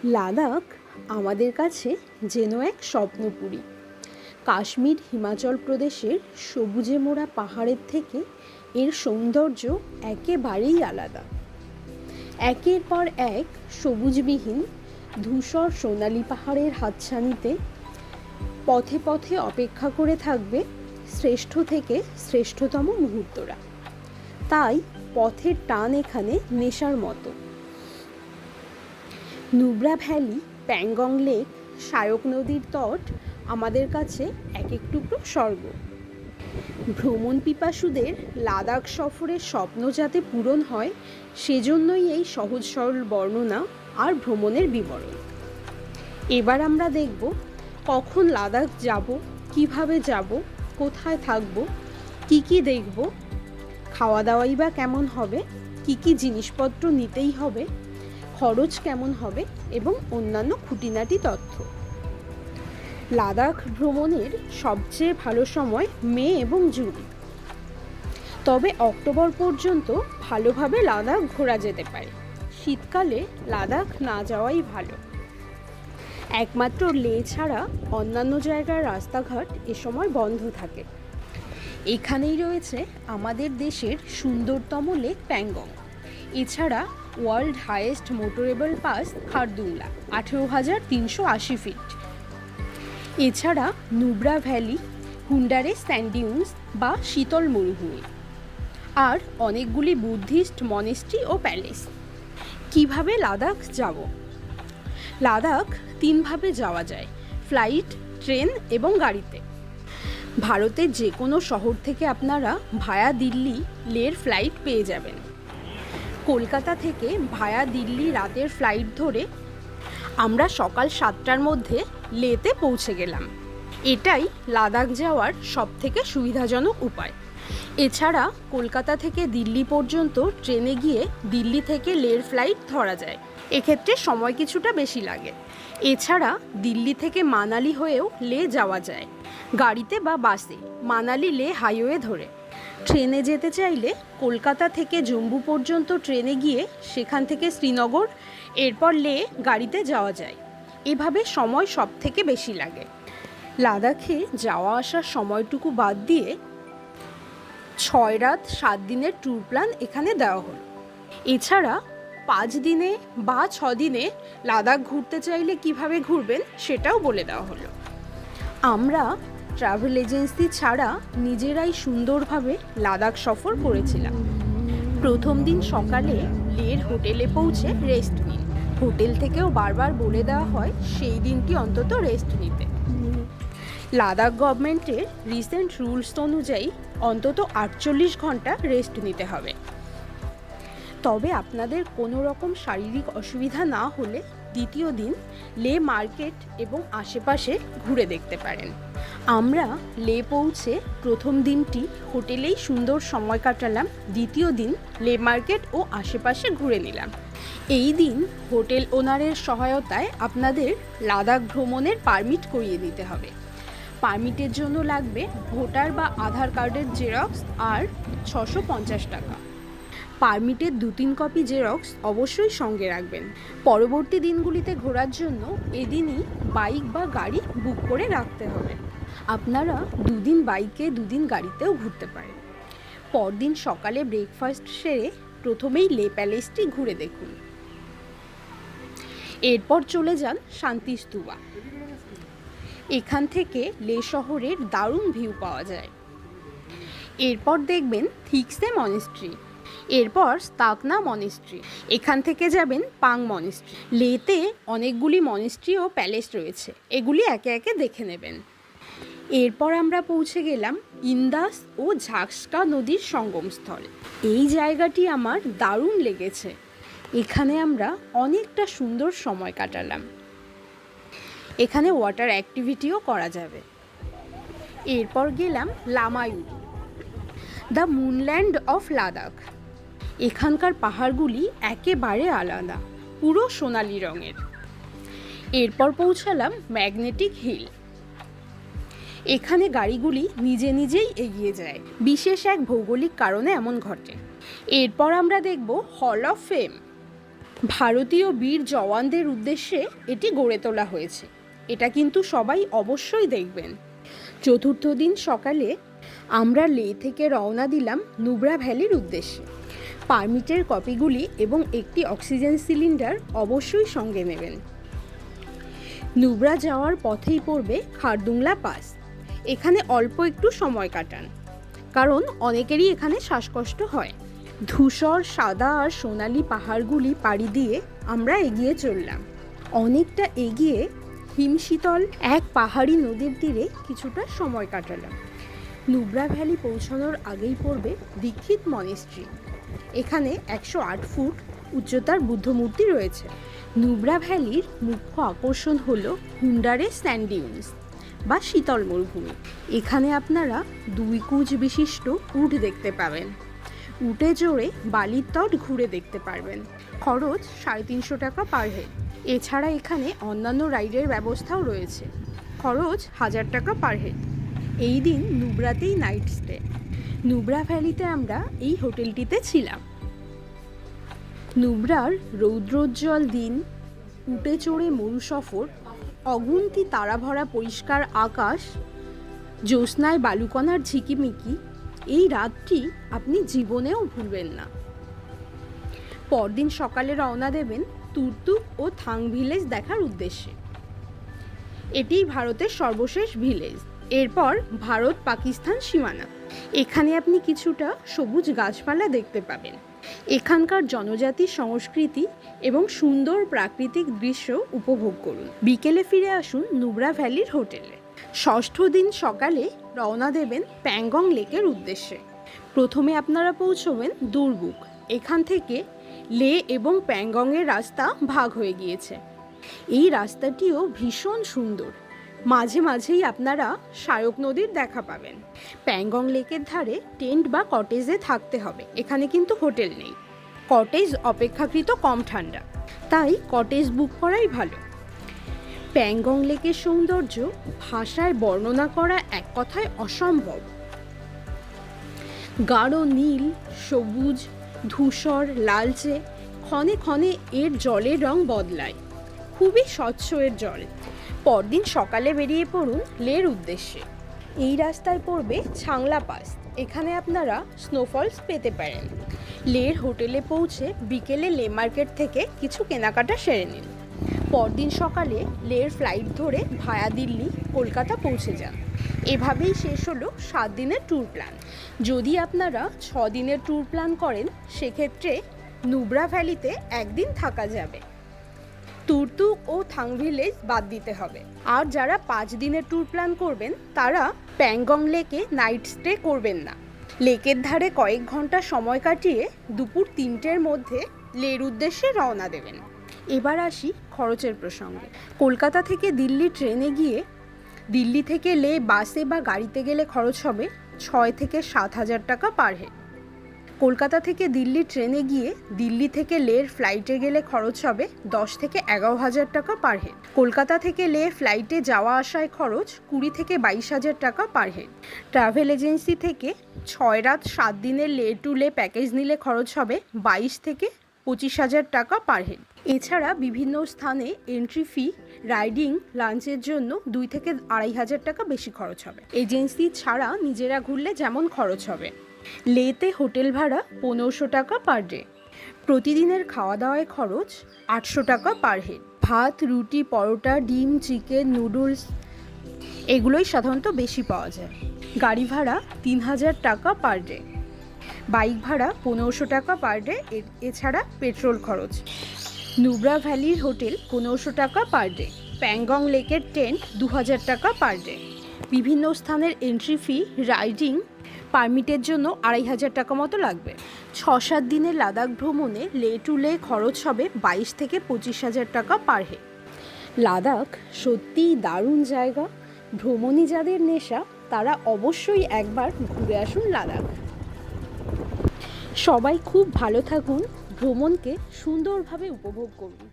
লাদাখ আমাদের কাছে যেন এক স্বপ্নপুরী। কাশ্মীর হিমাচল প্রদেশের সবুজে মোড়া পাহাড়ের থেকে এর সৌন্দর্য একেবারেই আলাদা। একের পর এক সবুজবিহীন ধূসর সোনালি পাহাড়ের হাতছানিতে পথে পথে অপেক্ষা করে থাকবে শ্রেষ্ঠ থেকে শ্রেষ্ঠতম মুহূর্তরা। তাই পথের টান এখানে নেশার মতো। নুব্রা ভ্যালি, প্যাংগং লেক, শায়ক নদীর তট আমাদের কাছে এক এক টুকরো স্বর্গ। ভ্রমণ পিপাসুদের লাদাখ সফরের স্বপ্ন যাতে পূরণ হয়, সেজন্যই এই সহজ সরল বর্ণনা আর ভ্রমণের বিবরণ। এবার আমরা দেখব কখন লাদাখ যাব, কিভাবে যাব, কোথায় থাকব, কি দেখব, খাওয়া দাওয়াই বা কেমন হবে, কি জিনিসপত্র নিতেই হবে, খরচ কেমন হবে এবং অন্যান্য খুঁটিনাটি তথ্য। লাদাখ ভ্রমণের সবচেয়ে ভালো সময় মে এবং জুন, তবে অক্টোবর পর্যন্ত ভালোভাবে লাদাখ ঘোরা যেতে পারে। শীতকালে লাদাখ না যাওয়াই ভালো। একমাত্র লে ছাড়া অন্যান্য জায়গার রাস্তাঘাট এ সময় বন্ধ থাকে। এখানেই রয়েছে আমাদের দেশের সুন্দরতম লেক প্যাংগং। এছাড়া world highest motorable pass Khardungla 18,380 feet. এছাড়া নুব্রা ভ্যালি, হুন্ডারে স্যান্ডিউন্স বা শীতল মরুভূমি, আর অনেকগুলি বুদ্ধিস্ট মনেস্ট্রি ও প্যালেস। কিভাবে লাদাখ যাব? লাদাখ 3 ভাবে যাওয়া যায়: ফ্লাইট, ট্রেন এবং গাড়িতে। ভারতের যে কোনো শহর থেকে আপনারা ভায়া দিল্লি লের ফ্লাইট পেয়ে যাবেন। কলকাতা থেকে ভায়া দিল্লি রাতের ফ্লাইট ধরে আমরা সকাল 7টার মধ্যে লেতে পৌঁছে গেলাম। এটাই লাদাখ যাওয়ার সবথেকে সুবিধাজনক উপায়। এছাড়া কলকাতা থেকে দিল্লি পর্যন্ত ট্রেনে গিয়ে দিল্লি থেকে লের ফ্লাইট ধরা যায়। এক্ষেত্রে সময় কিছুটা বেশি লাগে। এছাড়া দিল্লি থেকে মানালি হয়েও লে যাওয়া যায় গাড়িতে বা বাসে, মানালি লে হাইওয়ে ধরে। ট্রেনে যেতে চাইলে কলকাতা থেকে জম্মু পর্যন্ত ট্রেনে গিয়ে সেখান থেকে শ্রীনগর, এরপর লে গাড়িতে যাওয়া যায়। এভাবে সময় সব থেকে বেশি লাগে। লাদাখে যাওয়া আসার সময়টুকু বাদ দিয়ে 6 রাত 7 দিনের ট্যুর প্ল্যান এখানে দেওয়া হলো। এছাড়া 5 দিনে বা 6 দিনে লাদাখ ঘুরতে চাইলে কিভাবে ঘুরবেন সেটাও বলে দেওয়া হলো। আমরা ট্রাভেল এজেন্সি ছাড়া নিজেরাই সুন্দরভাবে লাদাখ সফর করেছিলাম। প্রথম দিন সকালে লের হোটেলে পৌঁছে রেস্ট নিন। হোটেল থেকেও বারবার বলে দেওয়া হয় সেই দিনটি অন্তত রেস্ট নিতে। লাদাখ গভর্নমেন্টের রিসেন্ট রুলস অনুযায়ী অন্তত 48 ঘন্টা রেস্ট নিতে হবে। তবে আপনাদের কোনো রকম শারীরিক অসুবিধা না হলে দ্বিতীয় দিন লে মার্কেট এবং আশেপাশে ঘুরে দেখতে পারেন। আমরা লে পৌঁছে প্রথম দিনটি হোটেলেই সুন্দর সময় কাটালাম। দ্বিতীয় দিন লে মার্কেট ও আশেপাশে ঘুরে নিলাম। এই দিন হোটেল ওনারের সহায়তায় আপনাদের লাদাখ ভ্রমণের পারমিট করিয়ে দিতে হবে। পারমিটের জন্য লাগবে ভোটার বা আধার কার্ডের জেরক্স আর 650 টাকা। পারমিটের 2-3 কপি জেরক্স অবশ্যই সঙ্গে রাখবেন। পরবর্তী দিনগুলিতে ঘোরার জন্য এদিনই বাইক বা গাড়ি বুক করে রাখতে হবে। আপনারা 2 দিন বাইকে 2 দিন গাড়িতেও ঘুরতে পারেন। পরদিন সকালে ব্রেকফাস্ট সেরে প্রথমেই লে প্যালেসটি ঘুরে দেখুন। এরপর চলে যান শান্তিস্তূপা। এখান থেকে লে শহরের দারুণ ভিউ পাওয়া যায়। এরপর দেখবেন থিকসে মনেস্ট্রি, এরপর স্তাকনা মনেস্ট্রি। এখান থেকে যাবেন পাং মনেস্ট্রি। লেতে অনেকগুলি মনেস্ট্রি ও প্যালেস রয়েছে, এগুলি একে একে দেখে নেবেন। এরপর আমরা পৌঁছে গেলাম ইন্দাস ও ঝাক্সকা নদীর সঙ্গমস্থল। এই জায়গাটি আমার দারুণ লেগেছে। এখানে আমরা অনেকটা সুন্দর সময় কাটালাম। এখানে ওয়াটার অ্যাক্টিভিটিও করা যাবে। এরপর গেলাম লামায়ু, দ্য মুনল্যান্ড অফ লাদাখ। এখানকার পাহাড়গুলি একেবারে আলাদা, পুরো সোনালি রঙের। এরপর পৌঁছালাম ম্যাগনেটিক হিল। এখানে গাড়িগুলি নিজে নিজেই এগিয়ে যায়, বিশেষ এক ভৌগোলিক কারণে এমন ঘটে। এরপর আমরা দেখব হল অফ ফেম। ভারতীয় বীর জওয়ানদের উদ্দেশ্যে এটি গড়ে তোলা হয়েছে। এটা কিন্তু সবাই অবশ্যই দেখবেন। চতুর্থ দিন সকালে আমরা লে থেকে রওনা দিলাম নুব্রা ভ্যালির উদ্দেশ্যে। পারমিটের কপিগুলি এবং একটি অক্সিজেন সিলিন্ডার অবশ্যই সঙ্গে নেবেন। নুব্রা যাওয়ার পথেই পড়বে খারদুংলা পাস। এখানে অল্প একটু সময় কাটান, কারণ অনেকেরই এখানে শ্বাসকষ্ট হয়। ধূসর, সাদা আর সোনালি পাহাড়গুলি পাড়ি দিয়ে আমরা এগিয়ে চললাম। অনেকটা এগিয়ে হিমশীতল এক পাহাড়ি নদীর তীরে কিছুটা সময় কাটালাম। নুব্রা ভ্যালি পৌঁছানোর আগেই পড়বে দীক্ষিত মনেস্ট্রি। এখানে 108 ফুট উচ্চতার বুদ্ধমূর্তি রয়েছে। নুব্রা ভ্যালির মুখ্য আকর্ষণ হল হুন্ডারে স্যান্ড ডিউনস বা শীতল মরুভূমি। এখানে আপনারা 2 কুচ বিশিষ্ট উট দেখতে পাবেন। উটে চড়ে বালির তট ঘুরে দেখতে পারবেন। খরচ 350 টাকা পার হেড। এছাড়া এখানে অন্যান্য রাইডের ব্যবস্থাও রয়েছে। খরচ 1000 টাকা পার হেড। এই দিন নুব্রাতেই নাইট স্টে। নুব্রা ভ্যালিতে আমরা এই হোটেলটিতে ছিলাম। নুব্রার রৌদ্রোজ্জ্বল দিন, উটে চড়ে মরু সফর, অগুন্তি তারাভরা পরিষ্কার আকাশ, জ্যোৎস্নায় বালুকণার ঝিকিমিকি, এই রাতটি আপনি জীবনেও ভুলবেন না। পরদিন সকালে রওনা দেবেন তুর্তুক ও থাং ভিলেজ দেখার উদ্দেশ্যে। এটি ভারতের সর্বশেষ ভিলেজ। এরপর ভারত পাকিস্তান সীমানা। এখানে আপনি কিছুটা সবুজ গাছপালা দেখতে পাবেন। এখানকার জনজাতির সংস্কৃতি এবং সুন্দর প্রাকৃতিক দৃশ্য উপভোগ করুন। বিকেলে ফিরে আসুন নুব্রা ভ্যালির হোটেলে। ষষ্ঠ দিন সকালে রওনা দেবেন প্যাংগং লেকের উদ্দেশ্যে। প্রথমে আপনারা পৌঁছবেন দুরবুক। এখান থেকে লে এবং প্যাংগংয়ের রাস্তা ভাগ হয়ে গিয়েছে। এই রাস্তাটিও ভীষণ সুন্দর। মাঝে মাঝেই আপনারা শায়ক নদীর দেখা পাবেন। প্যাংগং লেকের ধারে টেন্ট বা কটেজে থাকতে হবে। এখানে কিন্তু হোটেল নেই। কটেজ অপেক্ষাকৃত কম ঠান্ডা, তাই কটেজ বুক করাই ভালো। প্যাংগং লেকের সৌন্দর্য ভাষায় বর্ণনা করা এক কথায় অসম্ভব। গাঢ় নীল, সবুজ, ধূসর, লালচে, ক্ষণে ক্ষণে এর জলের রং বদলায়। খুবই স্বচ্ছ এর জল। পরদিন সকালে বেরিয়ে পড়ুন লের উদ্দেশ্যে। এই রাস্তায় পড়বে ছাংলা পাস। এখানে আপনারা স্নোফলস পেতে পারেন। লের হোটেলে পৌঁছে বিকেলে লে মার্কেট থেকে কিছু কেনাকাটা সেরে নিন। পরদিন সকালে লের ফ্লাইট ধরে ভায়া দিল্লি, কলকাতা পৌঁছে যান। এভাবেই শেষ হলো 7 দিনের ট্যুর প্ল্যান। যদি আপনারা 6 দিনের ট্যুর প্ল্যান করেন, সেক্ষেত্রে নুব্রা ভ্যালিতে একদিন থাকা যাবে। তুর্তুক ও থাং ভিলেজ বাদ দিতে হবে। আর যারা 5 দিনের ট্যুর প্ল্যান করবেন, তারা প্যাংগং লেকে নাইট স্টে করবেন না। লেকের ধারে কয়েক ঘন্টা সময় কাটিয়ে দুপুর 3টের মধ্যে লের উদ্দেশ্যে রওনা দেবেন। এবার আসি খরচের প্রসঙ্গে। কলকাতা থেকে দিল্লি ট্রেনে গিয়ে দিল্লি থেকে লে বাসে বা গাড়িতে গেলে খরচ হবে 6 থেকে 7 হাজার টাকা পার হেড। কলকাতা থেকে দিল্লি ট্রেনে গিয়ে দিল্লি থেকে লের ফ্লাইটে গেলে খরচ হবে 10 থেকে 11 হাজার টাকা পার হেড। কলকাতা থেকে লে ফ্লাইটে যাওয়া আসায় খরচ 20 থেকে 22 হাজার টাকা পার হেড। ট্রাভেল এজেন্সি থেকে 6 রাত 7 দিনের লে টু লে প্যাকেজ নিলে খরচ হবে 22 থেকে 25 হাজার টাকা পার হেড। এছাড়া বিভিন্ন স্থানে এন্ট্রি ফি, রাইডিং, লাঞ্চের জন্য 2 থেকে 2.5 হাজার টাকা বেশি খরচ হবে। এজেন্সি ছাড়া নিজেরা ঘুরলে যেমন খরচ হবে। লেতে হোটেল ভাড়া 1500 টাকা পার ডে। প্রতিদিনের খাওয়া দাওয়ায় খরচ 800 টাকা পার হেড। ভাত, রুটি, পরোটা, ডিম, চিকেন, নুডলস এগুলোই সাধারণত বেশি পাওয়া যায়। গাড়ি ভাড়া 3000 টাকা পার ডে। বাইক ভাড়া 1500 টাকা পার ডে। এছাড়া পেট্রোল খরচ। নুব্রা ভ্যালির হোটেল 1500 টাকা পার ডে। প্যাংগং লেকের টেন্ট 2000 টাকা পার ডে। বিভিন্ন স্থানের এন্ট্রি ফি, রাইডিং পারমিটের জন্য 2500 টাকা মতো লাগবে। 6-7 দিনের লাদাখ ভ্রমণে লে টু লে খরচ হবে 22 থেকে 25 হাজার টাকা পার হেড। লাদাখ সত্যিই দারুণ জায়গা। ভ্রমণই যাদের নেশা, তারা অবশ্যই একবার ঘুরে আসুন লাদাখ। সবাই খুব ভালো থাকুন, ভ্রমণকে সুন্দরভাবে উপভোগ করুন।